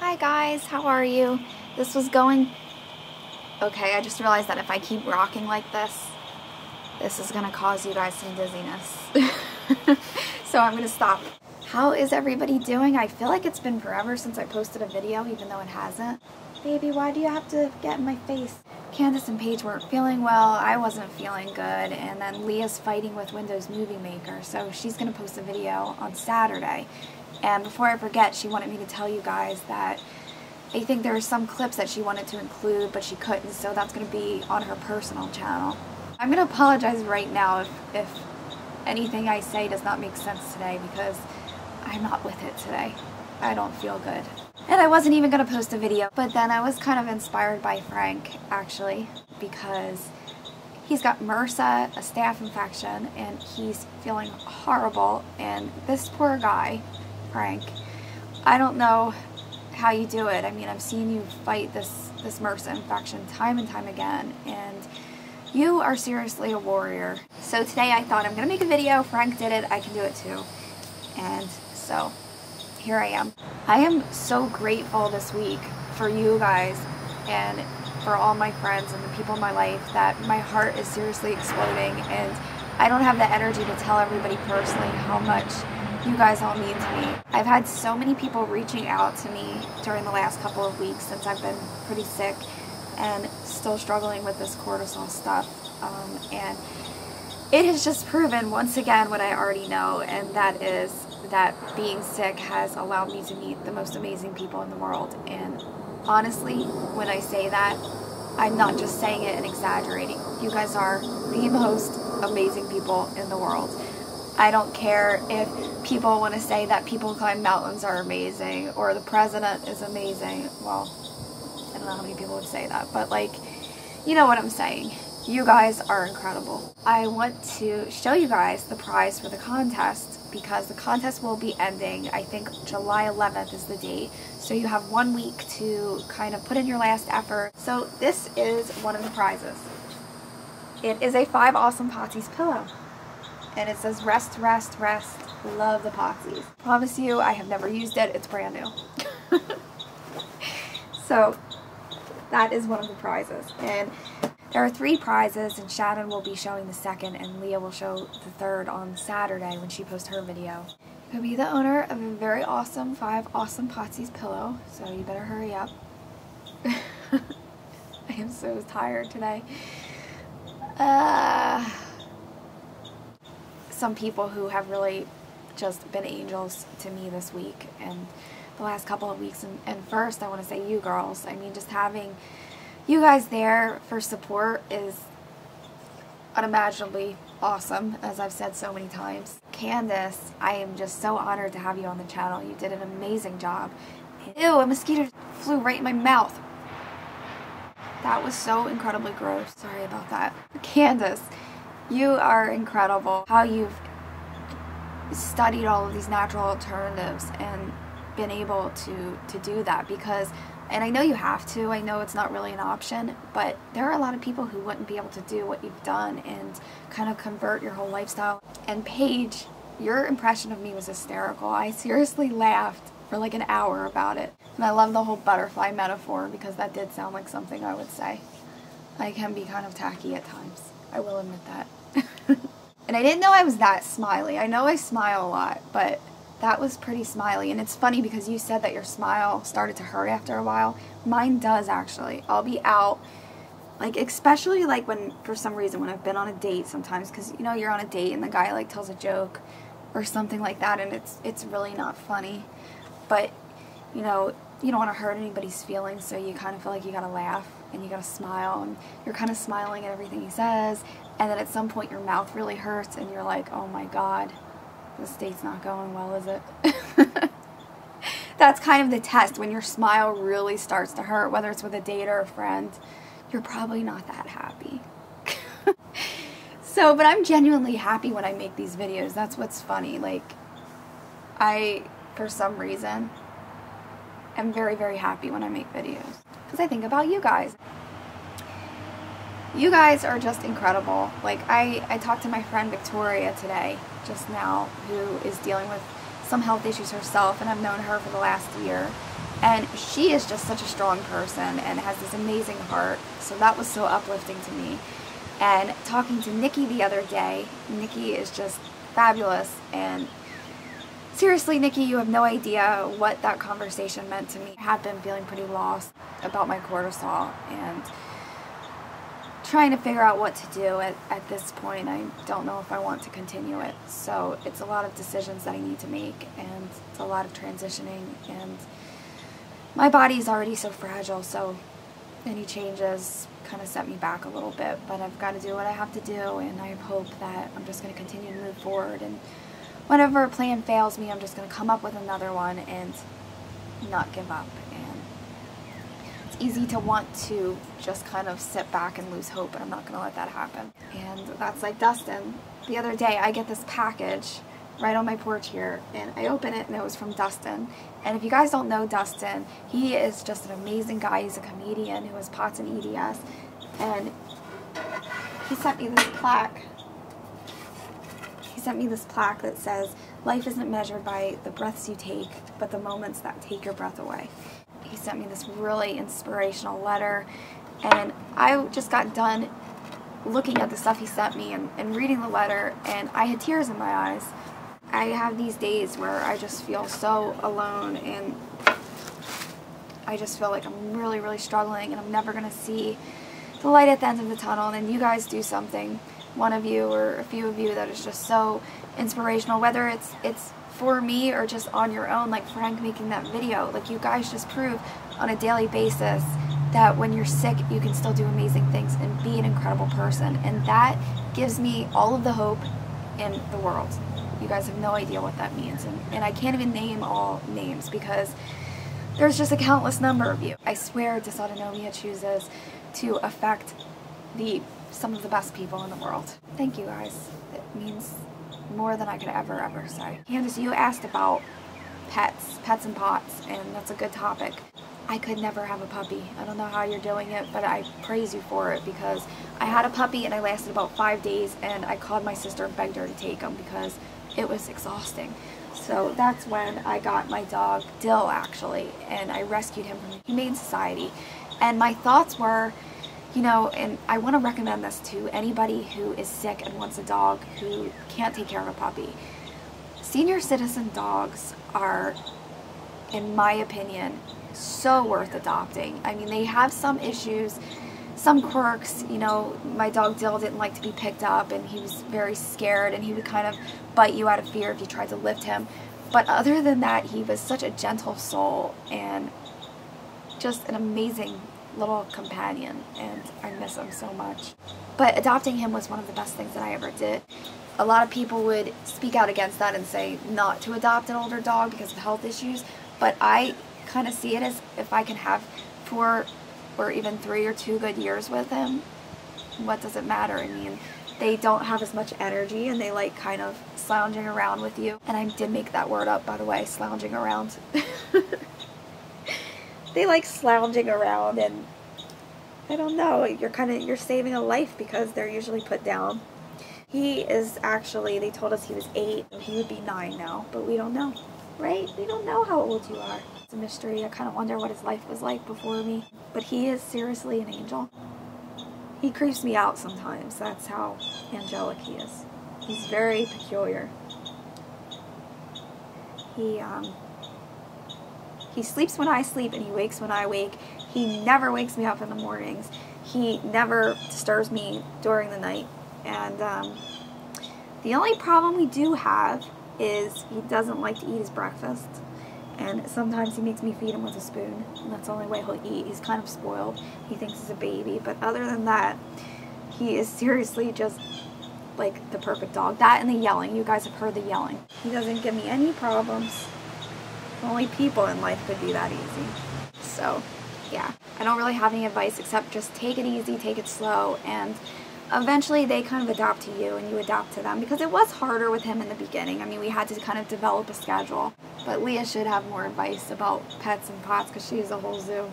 Hi guys, how are you? This was going... Okay, I just realized that if I keep rocking like this is gonna cause you guys some dizziness. So I'm gonna stop. How is everybody doing? I feel like it's been forever since I posted a video, even though it hasn't. Baby, why do you have to get in my face? Candace and Paige weren't feeling well, I wasn't feeling good, and then Leah's fighting with Windows Movie Maker, so she's gonna post a video on Saturday. And before I forget, she wanted me to tell you guys that I think there were some clips that she wanted to include, but she couldn't, so that's going to be on her personal channel. I'm going to apologize right now if anything I say does not make sense today, because I'm not with it today. I don't feel good. And I wasn't even going to post a video, but then I was kind of inspired by Frank, actually, because he's got MRSA, a staph infection, and he's feeling horrible, and this poor guy, Frank, I don't know how you do it. I mean, I've seen you fight this MRSA infection time and time again, and you are seriously a warrior. So today I thought I'm gonna make a video. Frank did it, I can do it too. And so here I am. I am so grateful this week for you guys and for all my friends and the people in my life that my heart is seriously exploding, and I don't have the energy to tell everybody personally how much you guys all mean to me. I've had so many people reaching out to me during the last couple of weeks since I've been pretty sick and still struggling with this cortisol stuff. And it has just proven once again what I already know, and that is that being sick has allowed me to meet the most amazing people in the world. And honestly, when I say that, I'm not just saying it and exaggerating. You guys are the most amazing people in the world. I don't care if people want to say that people climb mountains are amazing or the president is amazing. Well, I don't know how many people would say that, but like, you know what I'm saying. You guys are incredible. I want to show you guys the prize for the contest, because the contest will be ending, I think July 11th is the date. So you have 1 week to kind of put in your last effort. So this is one of the prizes. It is a 5 Awesome Potsy's pillow. And it says, rest, rest, rest, love the Potsys. Promise you, I have never used it, it's brand new. So, that is one of the prizes. And there are 3 prizes, and Shannon will be showing the second, and Leah will show the third on Saturday when she posts her video. You'll be the owner of a very awesome 5 Awesome Potsy's pillow, so you better hurry up. I am so tired today. Some people who have really just been angels to me this week and the last couple of weeks, and first I want to say you girls. I mean, just having you guys there for support is unimaginably awesome, as I've said so many times. Candace, I am just so honored to have you on the channel. You did an amazing job. Ew, a mosquito flew right in my mouth. That was so incredibly gross. Sorry about that. Candace, you are incredible. How you've studied all of these natural alternatives and been able to do that, because, and I know you have to, I know it's not really an option, but there are a lot of people who wouldn't be able to do what you've done and kind of convert your whole lifestyle. And Paige, your impression of me was hysterical. I seriously laughed for like an hour about it. And I love the whole butterfly metaphor, because that did sound like something I would say. I can be kind of tacky at times. I will admit that. And I didn't know I was that smiley. I know I smile a lot, but that was pretty smiley. And it's funny because you said that your smile started to hurt after a while. Mine does, actually. I'll be out, like, especially like when, for some reason, when I've been on a date sometimes, because, you know, you're on a date and the guy like tells a joke or something like that, and it's really not funny. But, you know, you don't want to hurt anybody's feelings, so you kind of feel like you gotta laugh and you gotta smile, and you're kind of smiling at everything he says, and then at some point your mouth really hurts and you're like, oh my god, this date's not going well, is it? That's kind of the test. When your smile really starts to hurt, whether it's with a date or a friend, you're probably not that happy. So, but I'm genuinely happy when I make these videos. That's what's funny. Like, I, for some reason, am very, very happy when I make videos, because I think about you guys. You guys are just incredible. Like, I talked to my friend Victoria today, just now, who is dealing with some health issues herself, and I've known her for the last year. And she is just such a strong person and has this amazing heart. So that was so uplifting to me. And talking to Nikki the other day, Nikki is just fabulous. And seriously, Nikki, you have no idea what that conversation meant to me. I have been feeling pretty lost about my cortisol and trying to figure out what to do at this point. I don't know if I want to continue it. So it's a lot of decisions that I need to make, and it's a lot of transitioning, and my body is already so fragile, so any changes kind of set me back a little bit, but I've got to do what I have to do, and I hope that I'm just going to continue to move forward, and whenever a plan fails me, I'm just going to come up with another one and not give up. And it's easy to want to just kind of sit back and lose hope, but I'm not going to let that happen. And that's like Dustin. The other day, I get this package right on my porch here, and I open it, and it was from Dustin. And if you guys don't know Dustin, he is just an amazing guy. He's a comedian who has POTS and EDS, and he sent me this plaque. He sent me this plaque that says, "Life isn't measured by the breaths you take, but the moments that take your breath away." He sent me this really inspirational letter, and I just got done looking at the stuff he sent me and reading the letter, and I had tears in my eyes. I have these days where I just feel so alone, and I just feel like I'm really, really struggling, and I'm never going to see the light at the end of the tunnel. And then you guys do something, one of you or a few of you, that is just so inspirational, whether it's for me or just on your own, like Frank making that video. Like, you guys just prove on a daily basis that when you're sick, you can still do amazing things and be an incredible person, and that gives me all of the hope in the world. You guys have no idea what that means, and I can't even name all names because there's just a countless number of you. I swear dysautonomia chooses to affect some of the best people in the world. Thank you guys. It means more than I could ever say. Candace, you asked about pets and POTS, and that's a good topic. I could never have a puppy. I don't know how you're doing it, but I praise you for it, because I had a puppy and I lasted about 5 days, and I called my sister and begged her to take him because it was exhausting. So that's when I got my dog, Dill, actually, and I rescued him from the Humane Society. And my thoughts were, you know, and I want to recommend this to anybody who is sick and wants a dog who can't take care of a puppy. Senior citizen dogs are, in my opinion, so worth adopting. I mean, they have some issues, some quirks. You know, my dog Dill didn't like to be picked up, and he was very scared, and he would kind of bite you out of fear if you tried to lift him. But other than that, he was such a gentle soul and just an amazing little companion, and I miss him so much. But adopting him was one of the best things that I ever did. A lot of people would speak out against that and say not to adopt an older dog because of health issues, but I kind of see it as, if I can have 4 or even 3 or 2 good years with him, what does it matter? I mean, they don't have as much energy, and they like kind of slouching around with you. And I did make that word up, by the way, slouching around. They like slouching around, and I don't know, you're saving a life because they're usually put down. He is actually, they told us he was 8, he would be 9 now, but we don't know, right? We don't know how old you are. It's a mystery. I kind of wonder what his life was like before me, but he is seriously an angel. He creeps me out sometimes. That's how angelic he is. He's very peculiar. He sleeps when I sleep, and he wakes when I wake. He never wakes me up in the mornings. He never disturbs me during the night. And the only problem we do have is he doesn't like to eat his breakfast. And sometimes he makes me feed him with a spoon, and that's the only way he'll eat. He's kind of spoiled. He thinks he's a baby. But other than that, he is seriously just like the perfect dog. That and the yelling. You guys have heard the yelling. He doesn't give me any problems. Only people in life could be that easy. So, yeah. I don't really have any advice except just take it easy, take it slow, and eventually they kind of adopt to you and you adopt to them, because it was harder with him in the beginning. I mean, we had to kind of develop a schedule. But Leah should have more advice about pets and POTS because she's a whole zoo.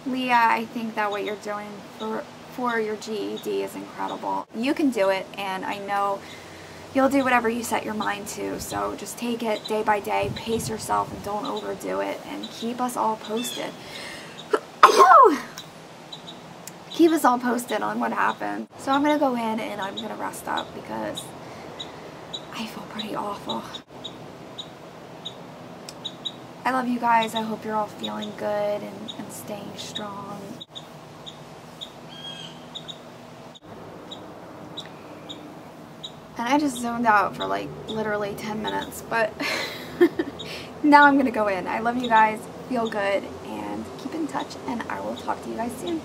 Leah, I think that what you're doing for your GED is incredible. You can do it, and I know you'll do whatever you set your mind to. So just take it day by day, pace yourself, and don't overdo it, and keep us all posted. Keep us all posted on what happened. So I'm going to go in and I'm going to rest up because I feel pretty awful. I love you guys. I hope you're all feeling good and staying strong. And I just zoned out for like literally 10 minutes, but now I'm going to go in. I love you guys. Feel good and keep in touch, and I will talk to you guys soon.